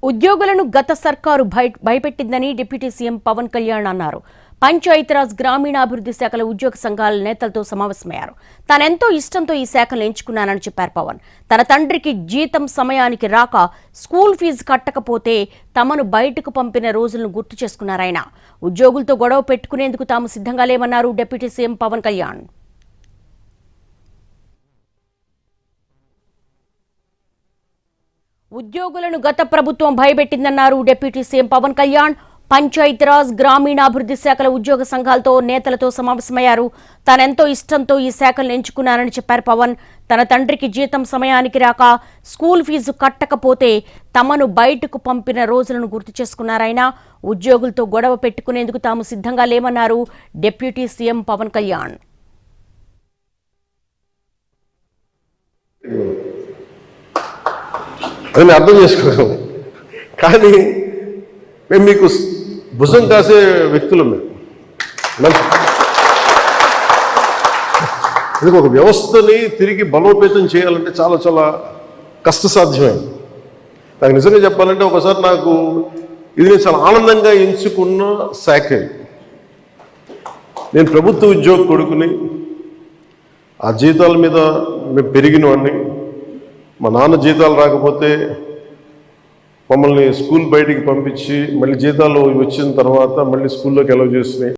ఉద్యోగులను గత సర్కారు భయపెట్టిందని డిప్యూటీ సీఎం పవన్ కళ్యాణ్ అన్నారు. పంచాయతీరాజ్ గ్రామీణాభివృద్ధి శాఖల ఉద్యోగ సంఘాల నేతలతో సమావేశమయ్యారు. తానెంతో ఇష్టంతో ఈ శాఖలు ఎంచుకున్నానని చెప్పారు పవన్. తన తండ్రికి జీతం సమయానికి రాక స్కూల్ ఫీజు కట్టకపోతే తమను బయటకు పంపిన రోజులను గుర్తు చేసుకున్నారాయన. ఉద్యోగులతో గొడవ పెట్టుకునేందుకు తాము సిద్ధంగా లేమన్నారు డిప్యూటీ సీఎం పవన్ కళ్యాణ్. ఉద్యోగులను గత ప్రభుత్వం భయపెట్టిందన్నారు డిప్యూటీ సీఎం పవన్ కళ్యాణ్. పంచాయతీరాజ్ గ్రామీణాభివృద్ధి శాఖల ఉద్యోగ సంఘాలతో నేతలతో సమావేశమయ్యారు. తానెంతో ఇష్టంతో ఈ శాఖలను ఎంచుకున్నానని చెప్పారు పవన్. తన తండ్రికి జీతం సమయానికి రాక స్కూల్ ఫీజు కట్టకపోతే తమను బయటకు పంపిన రోజులను గుర్తు చేసుకున్నారాయన. ఉద్యోగులతో గొడవ పెట్టుకునేందుకు తాము సిద్ధంగా లేమన్నారు డిప్యూటీ సీఎం పవన్ కళ్యాణ్. అది మేము అర్థం చేసుకోగలం, కానీ మేము మీకు భుజం కాసే వ్యక్తులం. మేము ఒక వ్యవస్థని తిరిగి బలోపేతం చేయాలంటే చాలా చాలా కష్టసాధ్యమైంది. నాకు నిజంగా చెప్పాలంటే ఒకసారి నాకు ఇది నేను చాలా ఆనందంగా ఎంచుకున్న శాఖ. నేను ప్రభుత్వ ఉద్యోగ కొడుకుని, ఆ జీతాల మీద మేము పెరిగిన వాడిని. మా నాన్న జీతాలు రాకపోతే మమ్మల్ని స్కూల్ బయటికి పంపించి మళ్ళీ జీతాలు వచ్చిన తర్వాత మళ్ళీ స్కూల్లోకి అలౌ చేస్తున్నాయి.